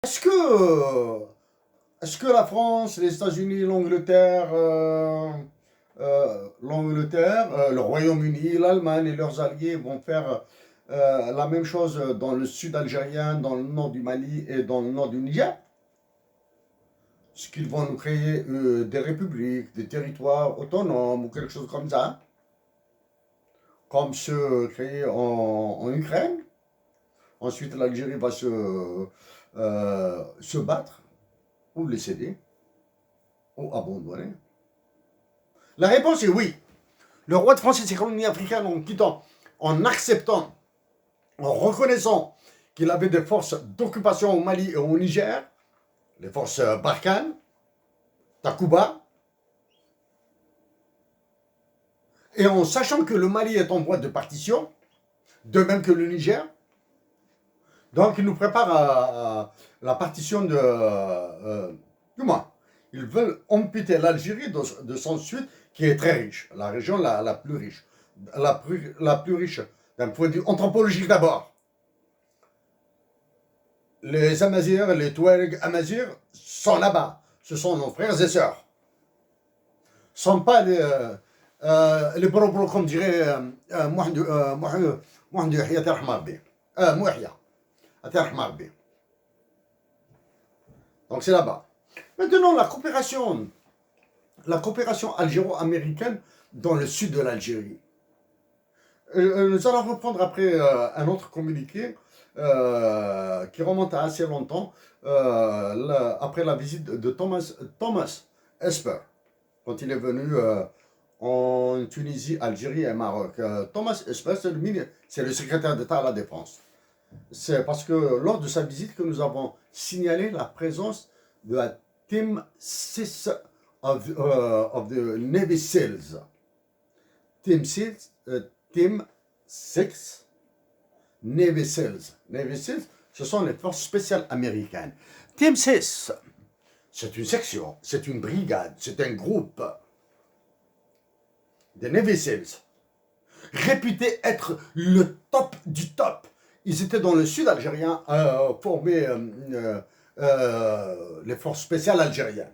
Est-ce que, est-ce que la France, les États-Unis, le Royaume-Uni, l'Allemagne et leurs alliés vont faire la même chose dans le sud algérien, dans le nord du Mali et dans le nord du Niger? Est-ce qu'ils vont nous créer des républiques, des territoires autonomes ou quelque chose comme ça, comme ceux créés en Ukraine? Ensuite, l'Algérie va se battre ou les céder ou abandonner. La réponse est oui. Le roi de France et ses colonies africaines en quittant, en acceptant, en reconnaissant qu'il avait des forces d'occupation au Mali et au Niger, les forces Barkhane, Takuba, et en sachant que le Mali est en voie de partition, de même que le Niger, donc il nous prépare à la partition du moins, ils veulent amputer l'Algérie de son sud, qui est très riche, la région la plus riche, la plus riche d'un point de vue anthropologique d'abord. Les Amazirs, les Touaregs Amazirs sont là-bas. Ce sont nos frères et sœurs. Ce ne sont pas les bro comme dirait Mohamed Yahya Terhmarbi. Mouahia, Terhmarbi. Donc c'est là-bas. Maintenant, la coopération algéro-américaine dans le sud de l'Algérie. Nous allons reprendre après un autre communiqué qui remonte à assez longtemps, après la visite de Thomas Esper, quand il est venu en Tunisie, Algérie et Maroc. Thomas Esper, c'est le secrétaire d'État à la Défense. C'est parce que lors de sa visite que nous avons signalé la présence de la Team 6 of the Navy SEALs. Team 6, Team 6 Navy SEALs. Navy SEALs, ce sont les forces spéciales américaines. Team 6, c'est une section, c'est une brigade, c'est un groupe des Navy SEALs, réputé être le top du top. Ils étaient dans le sud algérien, formés les forces spéciales algériennes.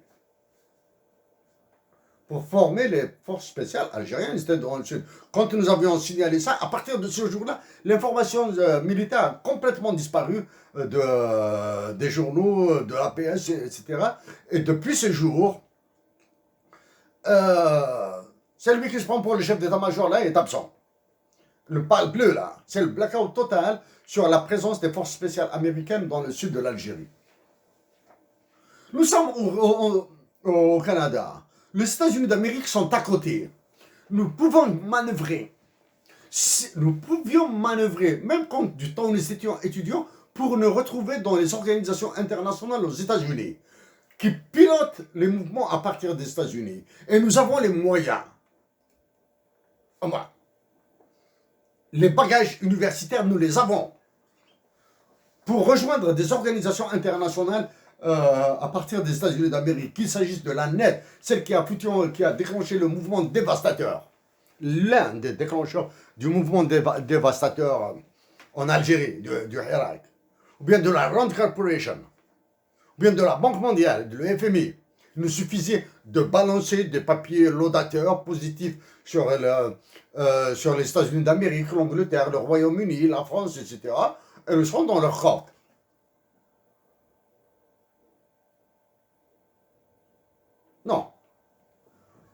Pour former les forces spéciales algériennes, c'était dans le sud. Quand nous avions signalé ça, à partir de ce jour-là, l'information militaire a complètement disparu des journaux, de l'APS, etc. Et depuis ce jour, celui qui se prend pour le chef d'état-major là est absent. Le pâle bleu là, c'est le blackout total sur la présence des forces spéciales américaines dans le sud de l'Algérie. Nous sommes au Canada. Les États-Unis d'Amérique sont à côté. Nous pouvons manœuvrer. Nous pouvions manœuvrer, même quand du temps nous étions étudiants, pour nous retrouver dans les organisations internationales aux États-Unis, qui pilotent les mouvements à partir des États-Unis. Et nous avons les moyens. Enfin, les bagages universitaires, nous les avons. Pour rejoindre des organisations internationales à partir des États-Unis d'Amérique, qu'il s'agisse de la NET, celle qui a déclenché le mouvement dévastateur, l'un des déclencheurs du mouvement dévastateur en Algérie, du Hirak, ou bien de la Rand Corporation, ou bien de la Banque mondiale, de l'FMI. Il nous suffisait de balancer des papiers laudateurs positifs sur les États-Unis d'Amérique, l'Angleterre, le Royaume-Uni, la France, etc. Et nous serons dans leur corps. Non,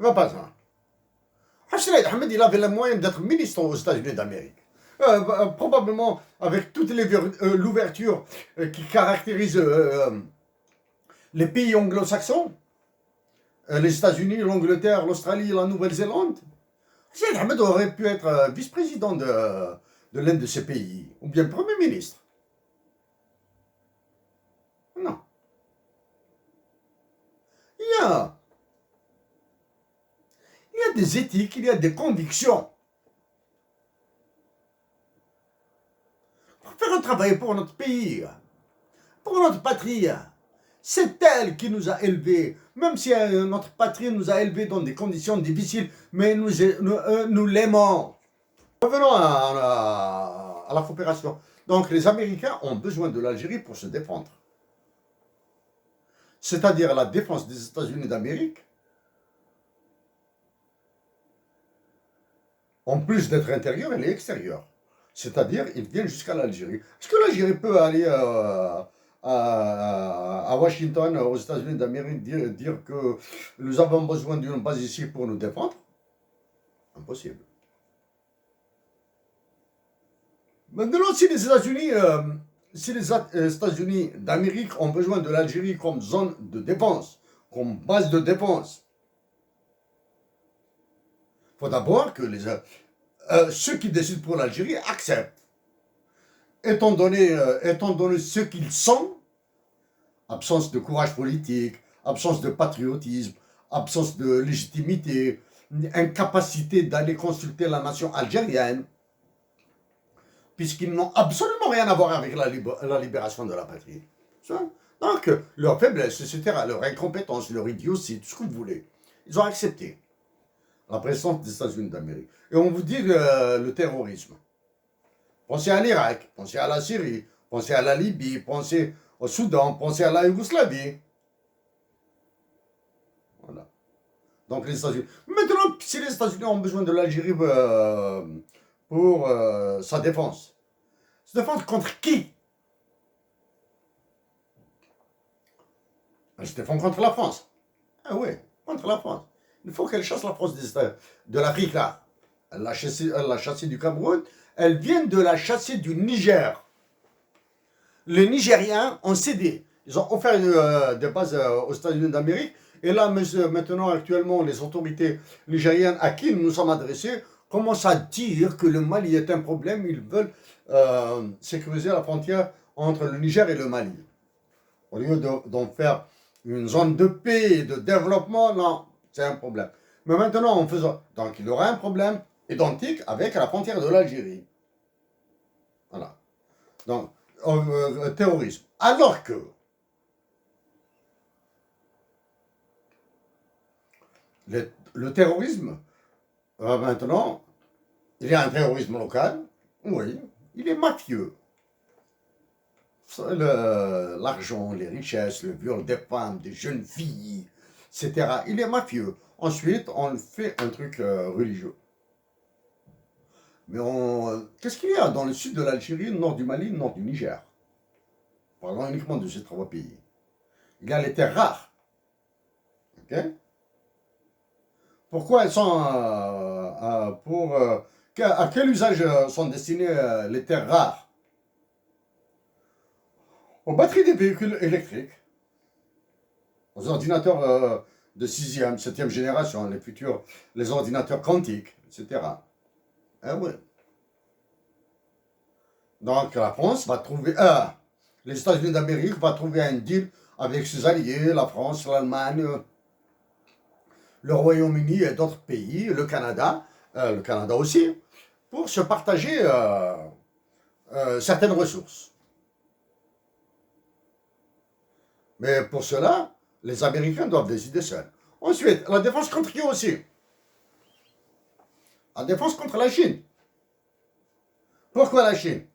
il ne va pas ça. Hassan Ahmed, il avait le moyen d'être ministre aux États-Unis d'Amérique. Probablement avec toute l'ouverture qui caractérise les pays anglo-saxons, les États-Unis, l'Angleterre, l'Australie, la Nouvelle-Zélande. Hassan Ahmed aurait pu être vice-président de l'un de ces pays, ou bien Premier ministre. Non. Il y a des éthiques, il y a des convictions. Pour faire un travail pour notre pays, pour notre patrie. C'est elle qui nous a élevés, même si notre patrie nous a élevés dans des conditions difficiles, mais nous l'aimons. Revenons à la coopération. Donc les Américains ont besoin de l'Algérie pour se défendre. c'est-à-dire la défense des États-Unis d'Amérique, en plus d'être intérieure, elle est extérieure. C'est-à-dire, ils viennent jusqu'à l'Algérie. Est-ce que l'Algérie peut aller à Washington, aux États-Unis d'Amérique, dire que nous avons besoin d'une base ici pour nous défendre? Impossible. Maintenant, si les États-Unis d'Amérique ont besoin de l'Algérie comme zone de défense, comme base de défense, il faut d'abord que ceux qui décident pour l'Algérie acceptent. Étant donné ce qu'ils sont, absence de courage politique, absence de patriotisme, absence de légitimité, incapacité d'aller consulter la nation algérienne, puisqu'ils n'ont absolument rien à voir avec la libération de la patrie. Donc, leur faiblesse, etc., leur incompétence, leur idiotie, tout ce que vous voulez, ils ont accepté la présence des États-Unis d'Amérique. Et on vous dit le terrorisme. Pensez à l'Irak, pensez à la Syrie, pensez à la Libye, pensez au Soudan, pensez à la Yougoslavie. Voilà. Donc les États-Unis. Maintenant, si les États-Unis ont besoin de l'Algérie pour sa défense, se défendre contre qui? Elle se défend contre la France. Ah oui, contre la France. Il faut qu'elle chasse la France de l'Afrique là. Elle l'a chassée du Cameroun. Elle vient de la chasser du Niger. Les Nigériens ont cédé. Ils ont offert des bases aux États-Unis d'Amérique. Et là, maintenant, actuellement, les autorités nigériennes à qui nous nous sommes adressés commencent à dire que le Mali est un problème. Ils veulent sécuriser la frontière entre le Niger et le Mali. Au lieu d'en faire une zone de paix et de développement, non, c'est un problème. Mais maintenant, en faisant. Donc, il y aura un problème identique avec la frontière de l'Algérie. Voilà. Donc, terrorisme. Alors que le terrorisme, maintenant, il y a un terrorisme local, oui, il est mafieux. L'argent, les richesses, le viol des femmes, des jeunes filles, etc. Il est mafieux. Ensuite, on fait un truc religieux. Mais qu'est-ce qu'il y a dans le sud de l'Algérie, le nord du Mali, le nord du Niger? Parlons uniquement de ces trois pays. Il y a les terres rares. Okay? Pourquoi elles sont à quel usage sont destinées les terres rares? Aux batteries des véhicules électriques, aux ordinateurs de 6e, 7e génération, les ordinateurs quantiques, etc. Eh oui. Donc la France va trouver, les États-Unis d'Amérique vont trouver un deal avec ses alliés, la France, l'Allemagne, le Royaume-Uni et d'autres pays, le Canada aussi, pour se partager certaines ressources. Mais pour cela, les Américains doivent décider seuls. Ensuite, la défense contre qui aussi? La défense contre la Chine. Pourquoi la Chine?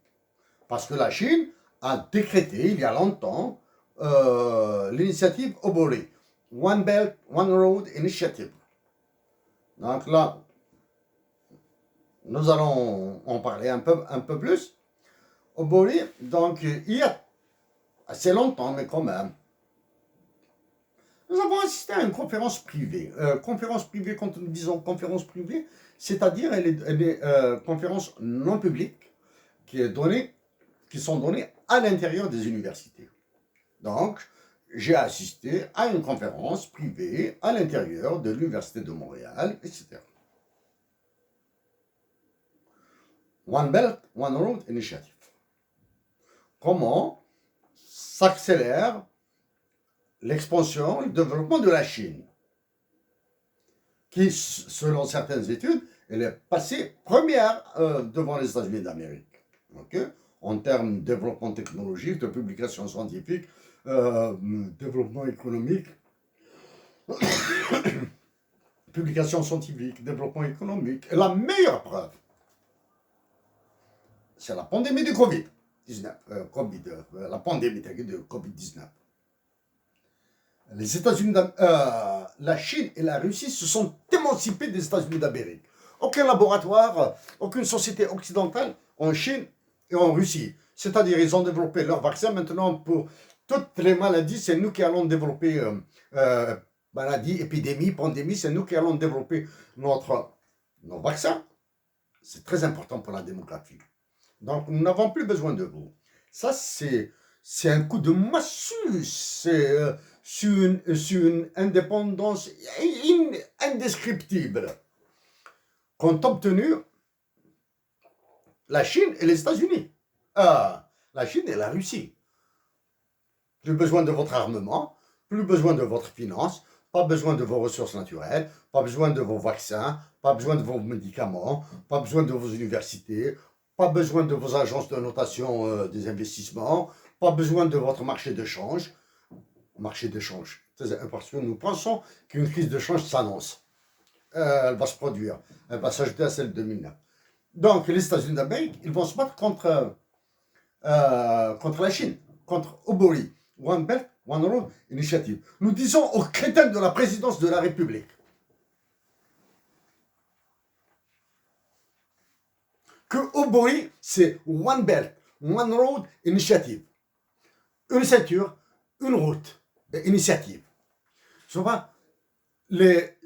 Parce que la Chine a décrété il y a longtemps l'initiative Obori, One Belt, One Road Initiative. Donc là, nous allons en parler un peu plus. Obori, donc il y a assez longtemps, mais quand même, nous avons assisté à une conférence privée. Conférence privée, quand nous disons conférence privée, c'est-à-dire elle est conférence non publique qui sont données à l'intérieur des universités. Donc, j'ai assisté à une conférence privée à l'intérieur de l'Université de Montréal, etc. One Belt, One Road Initiative. Comment s'accélère l'expansion et le développement de la Chine, qui, selon certaines études, elle est passée première devant les États-Unis d'Amérique. Okay? En termes de développement technologique, de publication scientifique, développement économique, publication scientifique, développement économique. Et la meilleure preuve, c'est la pandémie du Covid-19. La pandémie de Covid-19. les États-Unis, la Chine et la Russie se sont émancipés des États-Unis d'Amérique. Aucun laboratoire, aucune société occidentale en Chine et en Russie. C'est-à-dire, ils ont développé leur vaccin. Maintenant, pour toutes les maladies, c'est nous qui allons développer maladies, épidémies, pandémies, c'est nous qui allons développer nos vaccins. C'est très important pour la démographie. Donc, nous n'avons plus besoin de vous. Ça, c'est un coup de massue. C'est sur une indépendance indescriptible qu'ont obtenu la Chine et les États-Unis. La Chine et la Russie. Plus besoin de votre armement, plus besoin de votre finance, pas besoin de vos ressources naturelles, pas besoin de vos vaccins, pas besoin de vos médicaments, pas besoin de vos universités, pas besoin de vos agences de notation des investissements, pas besoin de votre marché de change. Marché de change, parce que nous pensons qu'une crise de change s'annonce. Elle va se produire, elle va s'ajouter à celle de 2009. Donc les États-Unis d'Amérique, ils vont se battre contre la Chine, contre Obori, One Belt, One Road Initiative. Nous disons aux crétins de la présidence de la République que Obori, c'est One Belt, One Road Initiative. Une ceinture, une route, initiative. Ce ne sont pas les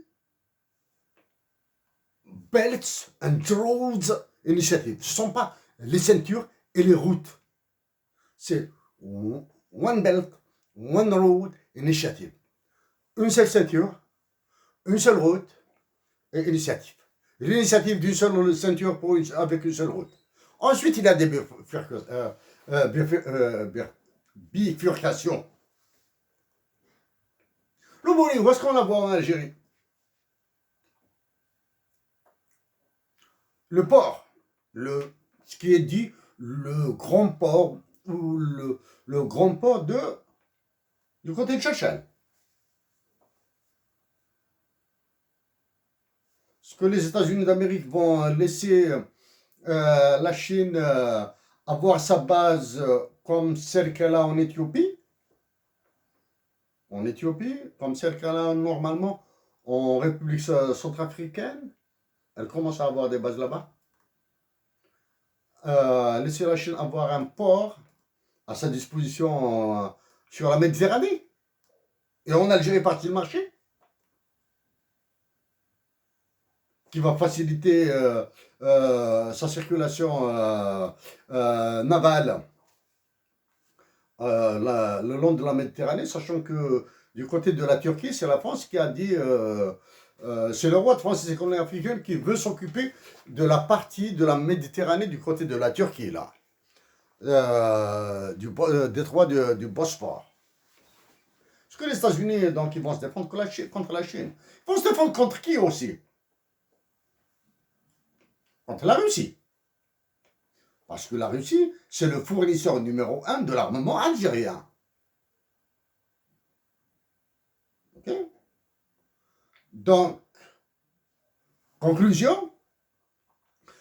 Belts and Roads Initiative. Ce ne sont pas les ceintures et les routes. C'est One Belt, One Road Initiative. Une seule ceinture, une seule route et initiative. L'initiative d'une seule ceinture avec une seule route. Ensuite, il y a des bifurcations. Le bowling, où est-ce qu'on la voit en Algérie? Le port, ce qui est dit le grand port, ou le grand port du côté de Chachal. Ce que les États-Unis d'Amérique vont laisser la Chine avoir sa base comme celle qu'elle a en Éthiopie, comme celle qu'elle a normalement en République centrafricaine. Elle commence à avoir des bases là-bas. Laisser la Chine avoir un port à sa disposition sur la Méditerranée. Et en Algérie, partie le marché, qui va faciliter sa circulation navale le long de la Méditerranée, sachant que du côté de la Turquie, c'est la France qui a dit, c'est le roi de France et ses colonies africaines qui veut s'occuper de la partie de la Méditerranée du côté de la Turquie, là, du détroit du Bosphore. Parce que les États-Unis, donc, ils vont se défendre contre la Chine. Ils vont se défendre contre qui aussi? Contre la Russie. Parce que la Russie, c'est le fournisseur numéro 1 de l'armement algérien. Ok? Donc, conclusion,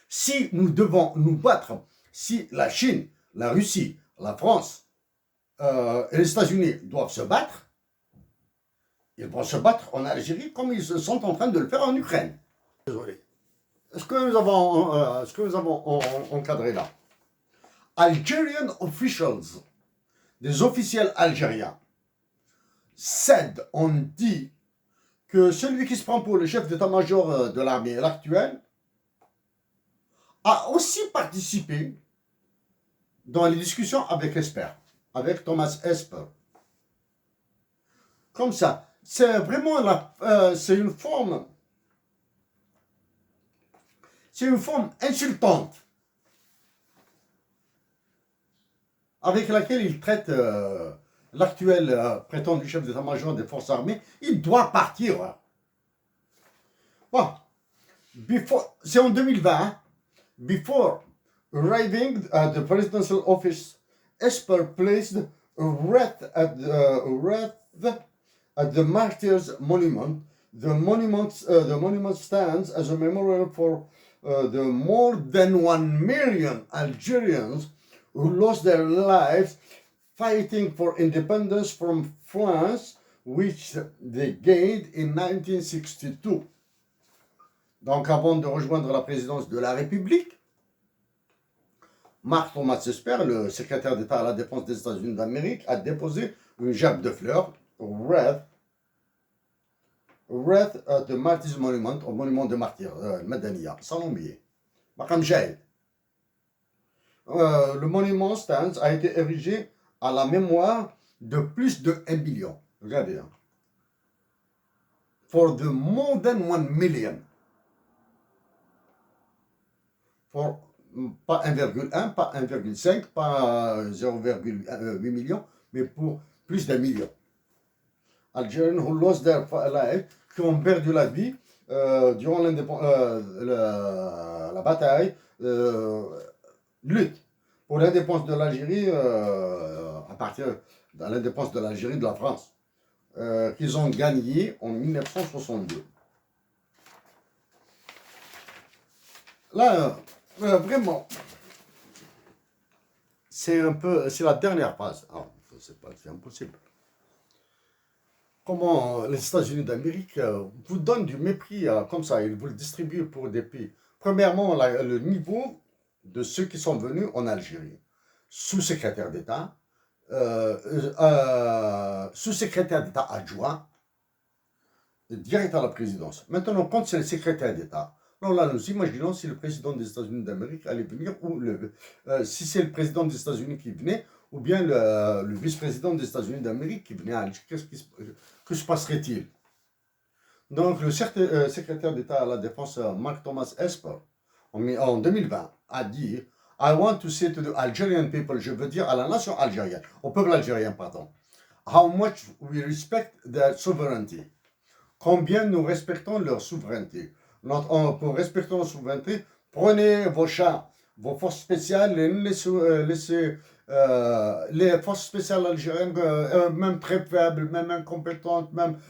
si nous devons nous battre, si la Chine, la Russie, la France et les États-Unis doivent se battre, ils vont se battre en Algérie comme ils sont en train de le faire en Ukraine. Désolé. Ce que nous avons encadré là. Algerian officials, des officiels algériens, ont dit que celui qui se prend pour le chef d'état-major de l'armée actuelle a aussi participé dans les discussions avec Esper, avec Thomas Esper. Comme ça. C'est vraiment c'est une forme insultante avec laquelle il traite l'actuel prétendu chef d'état-major des forces armées. Il doit partir. Bon, c'est en 2020. Hein? Before arriving at the presidential office, Esper placed a wreath at the Martyrs Monument. The monument stands as a memorial for the more than 1 million Algerians who lost their lives fighting for independence from France which they gained in 1962. Donc, avant de rejoindre la présidence de la République, Mark Thomas Esper, le secrétaire d'État à la Défense des États-Unis d'Amérique, a déposé une gerbe de fleurs, Wreath at the Martyrs Monument, au monument de martyrs, Madaniya, sans oublier. Makam Jahid. Le monument stands a été érigé à la mémoire de plus de 1 million. Regardez. Hein. For the more than 1 million. For, pas 1,1, pas 1,5, pas 0,8 million, mais pour plus d'1 million. Algériens who lost their life, qui ont perdu la vie durant la bataille, lutte pour l'indépendance de l'Algérie, à partir de l'indépendance de l'Algérie de la France, qu'ils ont gagné en 1962. Là, vraiment, c'est la dernière phase. Ah, c'est impossible. Comment les États-Unis d'Amérique vous donnent du mépris comme ça, ils vous le distribuent pour des pays. Premièrement, le niveau de ceux qui sont venus en Algérie, sous-secrétaire d'État, sous-secrétaire d'État adjoint, direct à la présidence. Maintenant, quand c'est le secrétaire d'État, alors là, nous imaginons si le président des États-Unis d'Amérique allait venir, ou si c'est le président des États-Unis qui venait, ou bien le vice-président des États-Unis d'Amérique qui venait à Algérie, que se passerait-il? Donc, le secrétaire d'État à la Défense, Mark Thomas Esper, en 2020, a dit « I want to say to the Algerian people », je veux dire à la nation algérienne, au peuple algérien, pardon, « how much we respect their sovereignty ». Combien nous respectons leur souveraineté. Pour respecter leur souveraineté, prenez vos chars, vos forces spéciales, laissez les forces spéciales algériennes, même très faibles, même incompétentes, même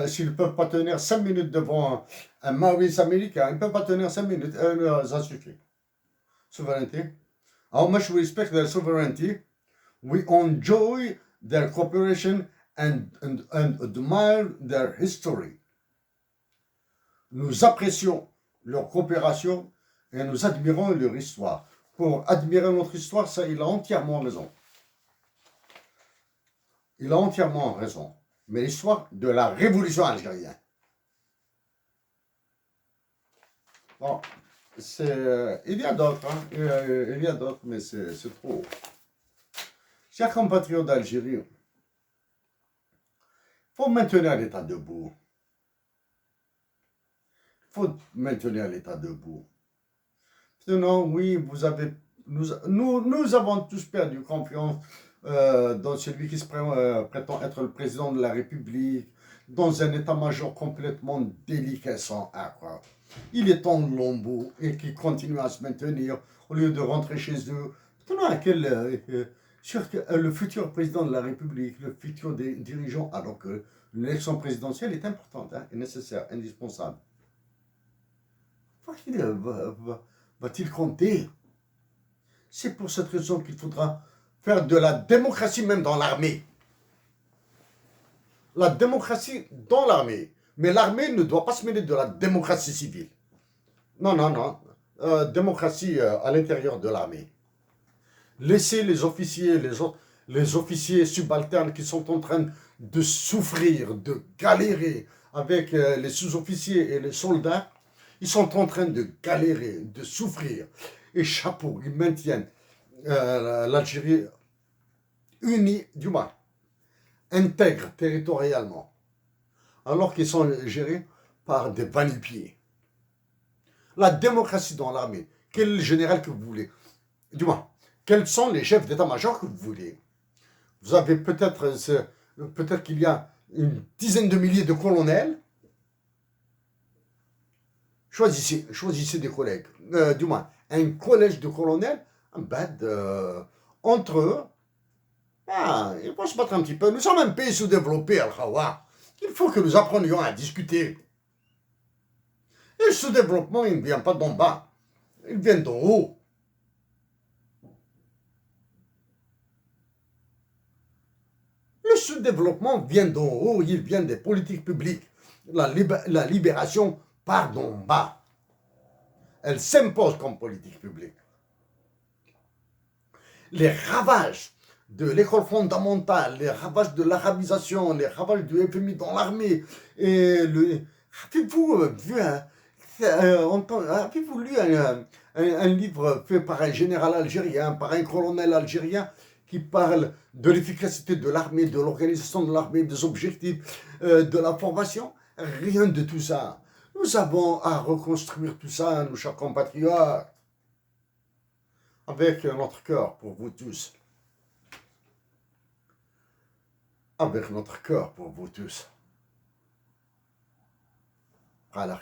s'ils ne peuvent pas tenir 5 minutes devant un Maurice américain, ils ne peuvent pas tenir 5 minutes, ça suffit. Souveraineté. How much we respect their sovereignty, we enjoy their cooperation and admire their history. Nous apprécions leur coopération et nous admirons leur histoire. Pour admirer notre histoire, ça, il a entièrement raison. Il a entièrement raison. Mais l'histoire de la révolution algérienne. Bon, il y a d'autres, hein. Il y a d'autres, mais c'est trop. Chers compatriotes d'Algérie, il faut maintenir l'État debout. Il faut maintenir l'État debout. Sinon, oui, nous avons tous perdu confiance dans celui qui se prétend être le président de la République, dans un état-major complètement déliquescent à croire. Il est en lambeau et qui continue à se maintenir au lieu de rentrer chez eux. Sur le futur président de la République, le futur des dirigeants, alors que l'élection présidentielle est importante, hein, nécessaire, indispensable. Va-t-il compter? C'est pour cette raison qu'il faudra faire de la démocratie même dans l'armée. La démocratie dans l'armée. Mais l'armée ne doit pas se mêler de la démocratie civile. Non, non, non. Démocratie à l'intérieur de l'armée. Laissez les officiers, les officiers subalternes qui sont en train de souffrir, de galérer avec les sous-officiers et les soldats. Ils sont en train de galérer, de souffrir. Et chapeau, ils maintiennent l'Algérie unie, du moins, intègre territorialement, alors qu'ils sont gérés par des va-nu-pieds. La démocratie dans l'armée, quel est le général que vous voulez? Du moins, quels sont les chefs d'état-major que vous voulez? Vous avez peut-être qu'il y a une dizaine de milliers de colonels. Choisissez des collègues, du moins, un collège de colonels, entre eux, ils vont se battre un petit peu. Nous sommes un pays sous-développé, Al-Khawa. Il faut que nous apprenions à discuter. Et le sous-développement, il ne vient pas d'en bas, il vient d'en haut. Le sous-développement vient d'en haut, il vient des politiques publiques. La libération part d'en bas. Elle s'impose comme politique publique. Les ravages de l'école fondamentale, les ravages de l'arabisation, les ravages du FMI dans l'armée, et avez-vous vu avez-vous lu un livre fait par un général algérien, par un colonel algérien, qui parle de l'efficacité de l'armée, de l'organisation de l'armée, des objectifs, de la formation? Rien de tout ça. Nous avons à reconstruire tout ça, nos chers compatriotes, avec notre cœur pour vous tous. Avec notre cœur pour vous tous. À la